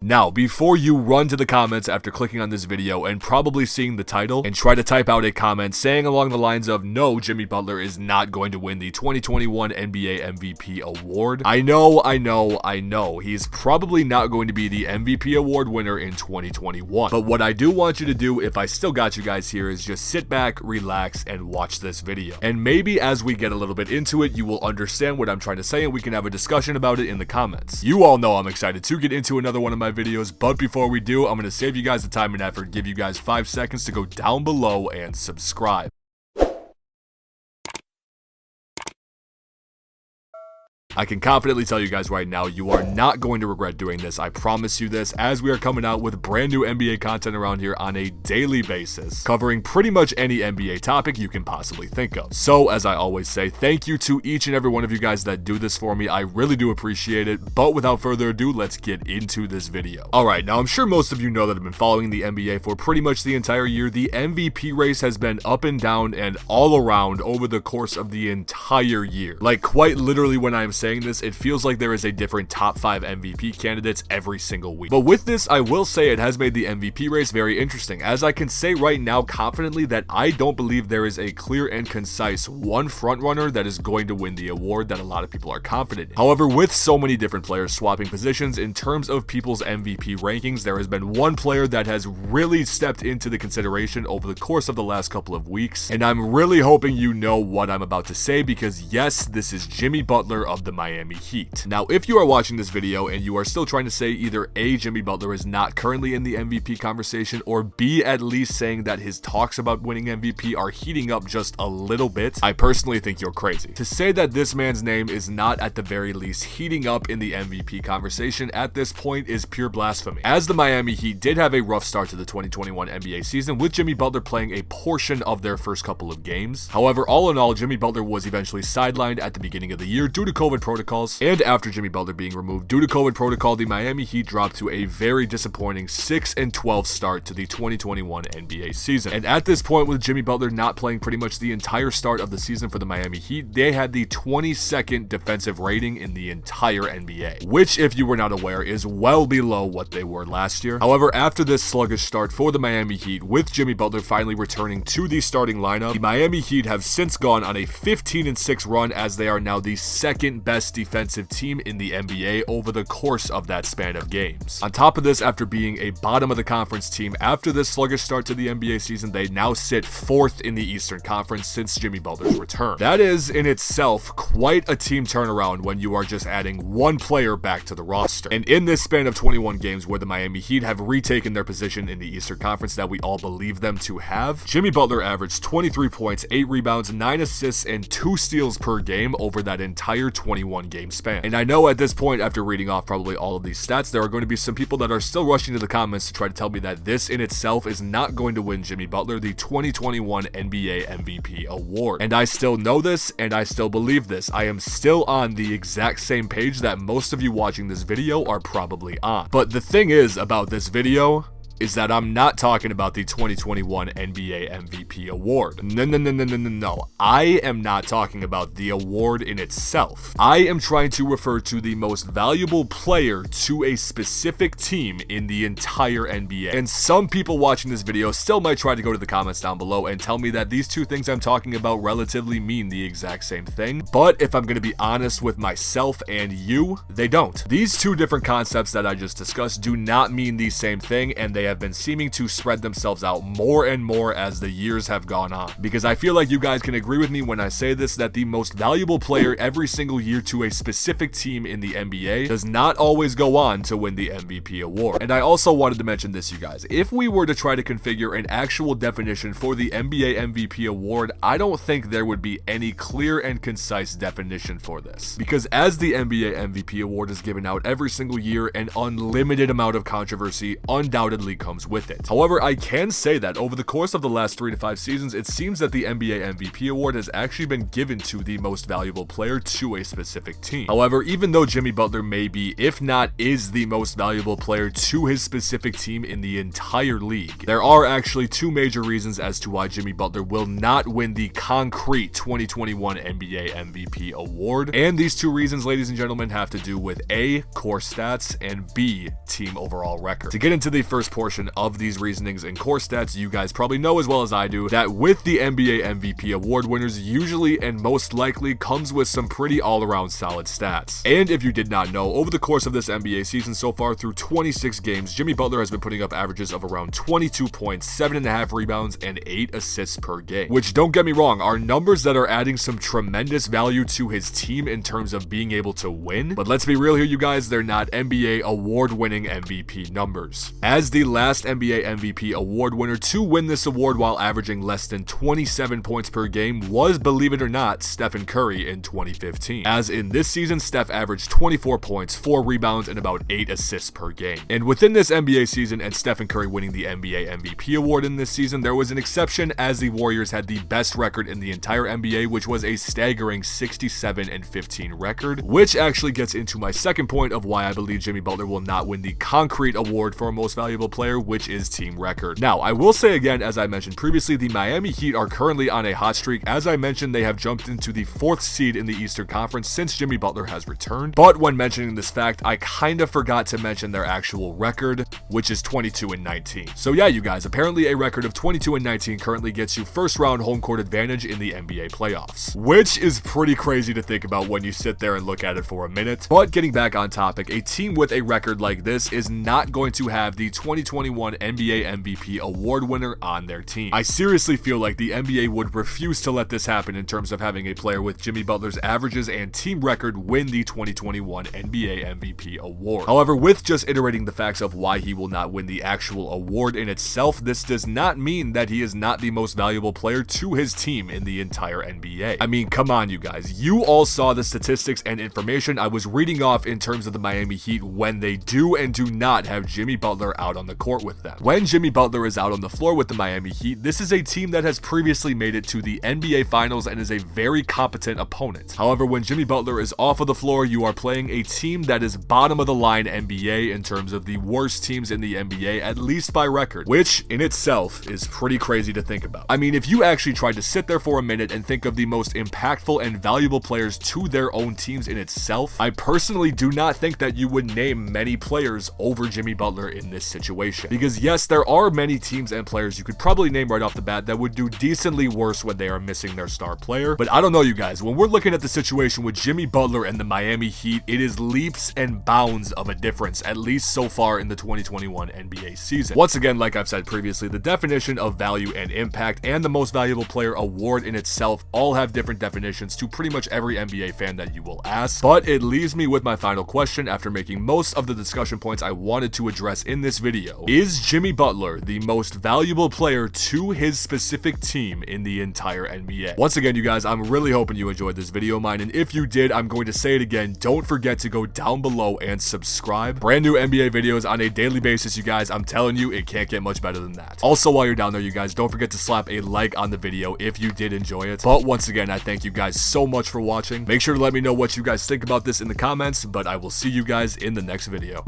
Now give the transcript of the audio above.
Now, before you run to the comments after clicking on this video and probably seeing the title and try to type out a comment saying along the lines of, no, Jimmy Butler is not going to win the 2021 NBA MVP award. I know, he's probably not going to be the MVP award winner in 2021. But what I do want you to do, if I still got you guys here, is just sit back, relax, and watch this video. And maybe as we get a little bit into it, you will understand what I'm trying to say and we can have a discussion about it in the comments. You all know I'm excited to get into another one of my videos, but before we do, I'm going to save you guys the time and effort, give you guys 5 seconds to go down below and subscribe. I can confidently tell you guys right now, you are not going to regret doing this. I promise you this, as we are coming out with brand new NBA content around here on a daily basis, covering pretty much any NBA topic you can possibly think of. So, as I always say, thank you to each and every one of you guys that do this for me. I really do appreciate it. But without further ado, let's get into this video. Alright, now I'm sure most of you know that I've been following the NBA for pretty much the entire year. The MVP race has been up and down and all around over the course of the entire year. Like, quite literally, when I'm saying this, it feels like there is a different top 5 MVP candidates every single week. But with this, I will say it has made the MVP race very interesting, as I can say right now confidently that I don't believe there is a clear and concise one frontrunner that is going to win the award that a lot of people are confident in. However, with so many different players swapping positions in terms of people's MVP rankings, there has been one player that has really stepped into the consideration over the course of the last couple of weeks, and I'm really hoping you know what I'm about to say, because yes, this is Jimmy Butler of the Miami Heat. Now, if you are watching this video and you are still trying to say either A, Jimmy Butler is not currently in the MVP conversation, or B, at least saying that his talks about winning MVP are heating up just a little bit, I personally think you're crazy. To say that this man's name is not at the very least heating up in the MVP conversation at this point is pure blasphemy, as the Miami Heat did have a rough start to the 2021 NBA season, with Jimmy Butler playing a portion of their first couple of games. However, all in all, Jimmy Butler was eventually sidelined at the beginning of the year due to COVID protocols, and after Jimmy Butler being removed due to COVID protocol, the Miami Heat dropped to a very disappointing 6-12 start to the 2021 NBA season. And at this point, with Jimmy Butler not playing pretty much the entire start of the season for the Miami Heat, they had the 22nd defensive rating in the entire NBA, which, if you were not aware, is well below what they were last year. However, after this sluggish start for the Miami Heat, with Jimmy Butler finally returning to the starting lineup, the Miami Heat have since gone on a 15-6 run, as they are now the second best defensive team in the NBA over the course of that span of games. On top of this, after being a bottom of the conference team after this sluggish start to the NBA season, they now sit 4th in the Eastern Conference since Jimmy Butler's return. That is in itself quite a team turnaround when you are just adding one player back to the roster. And in this span of 21 games where the Miami Heat have retaken their position in the Eastern Conference that we all believe them to have, Jimmy Butler averaged 23 points, 8 rebounds, 9 assists, and 2 steals per game over that entire 21 game span. And I know at this point, after reading off probably all of these stats, there are going to be some people that are still rushing to the comments to try to tell me that this in itself is not going to win Jimmy Butler the 2021 NBA MVP award. And I still know this, and I still believe this. I am still on the exact same page that most of you watching this video are probably on. But the thing is about this video is that I'm not talking about the 2021 NBA MVP award. No. I am not talking about the award in itself. I am trying to refer to the most valuable player to a specific team in the entire NBA. And some people watching this video still might try to go to the comments down below and tell me that these two things I'm talking about relatively mean the exact same thing. But if I'm going to be honest with myself and you, they don't. These two different concepts that I just discussed do not mean the same thing, and they have been seeming to spread themselves out more and more as the years have gone on. Because I feel like you guys can agree with me when I say this, that the most valuable player every single year to a specific team in the NBA does not always go on to win the MVP award. And I also wanted to mention this, you guys. If we were to try to configure an actual definition for the NBA MVP award, I don't think there would be any clear and concise definition for this. Because as the NBA MVP award is given out every single year, an unlimited amount of controversy undoubtedly typically comes with it. However, I can say that over the course of the last 3 to 5 seasons, it seems that the NBA MVP award has actually been given to the most valuable player to a specific team. However, even though Jimmy Butler may be, if not is, the most valuable player to his specific team in the entire league, there are actually 2 major reasons as to why Jimmy Butler will not win the concrete 2021 NBA MVP award. And these 2 reasons, ladies and gentlemen, have to do with A, core stats, and B, team overall record. To get into the first portion of these reasonings and core stats, you guys probably know as well as I do that with the NBA MVP award winners, usually and most likely comes with some pretty all-around solid stats. And if you did not know, over the course of this NBA season so far through 26 games, Jimmy Butler has been putting up averages of around 22 points, 7.5 rebounds, and 8 assists per game. Which, don't get me wrong, are numbers that are adding some tremendous value to his team in terms of being able to win. But let's be real here, you guys, they're not NBA award-winning MVP numbers. As the last NBA MVP award winner to win this award while averaging less than 27 points per game was, believe it or not, Stephen Curry in 2015. As in this season, Steph averaged 24 points, 4 rebounds, and about 8 assists per game. And within this NBA season and Stephen Curry winning the NBA MVP award in this season, there was an exception as the Warriors had the best record in the entire NBA, which was a staggering 67-15 record, which actually gets into my second point of why I believe Jimmy Butler will not win the concrete award for most valuable player, which is team record. Now, I will say again, as I mentioned previously, the Miami Heat are currently on a hot streak. As I mentioned, they have jumped into the 4th seed in the Eastern Conference since Jimmy Butler has returned. But when mentioning this fact, I kind of forgot to mention their actual record, which is 22-19. So yeah, you guys, apparently a record of 22-19 currently gets you first round home court advantage in the NBA playoffs, which is pretty crazy to think about when you sit there and look at it for a minute. But getting back on topic, a team with a record like this is not going to have the 2021 NBA MVP award winner on their team. I seriously feel like the NBA would refuse to let this happen in terms of having a player with Jimmy Butler's averages and team record win the 2021 NBA MVP award. However, with just iterating the facts of why he will not win the actual award in itself, this does not mean that he is not the most valuable player to his team in the entire NBA. I mean, come on, you guys. You all saw the statistics and information I was reading off in terms of the Miami Heat when they do and do not have Jimmy Butler out on the court with them. When Jimmy Butler is out on the floor with the Miami Heat, this is a team that has previously made it to the NBA Finals and is a very competent opponent. However, when Jimmy Butler is off of the floor, you are playing a team that is bottom of the line NBA in terms of the worst teams in the NBA, at least by record, which in itself is pretty crazy to think about. I mean, if you actually tried to sit there for a minute and think of the most impactful and valuable players to their own teams in itself, I personally do not think that you would name many players over Jimmy Butler in this situation. Because yes, there are many teams and players you could probably name right off the bat that would do decently worse when they are missing their star player. But I don't know, you guys, when we're looking at the situation with Jimmy Butler and the Miami Heat, it is leaps and bounds of a difference, at least so far in the 2021 NBA season. Once again, like I've said previously, the definition of value and impact and the most valuable player award in itself all have different definitions to pretty much every NBA fan that you will ask. But it leaves me with my final question after making most of the discussion points I wanted to address in this video. Is Jimmy Butler the most valuable player to his specific team in the entire NBA? Once again, you guys, I'm really hoping you enjoyed this video of mine, and if you did, I'm going to say it again, don't forget to go down below and subscribe. Brand new NBA videos on a daily basis, you guys. I'm telling you, it can't get much better than that. Also, while you're down there, you guys, don't forget to slap a like on the video if you did enjoy it. But once again, I thank you guys so much for watching. Make sure to let me know what you guys think about this in the comments, but I will see you guys in the next video.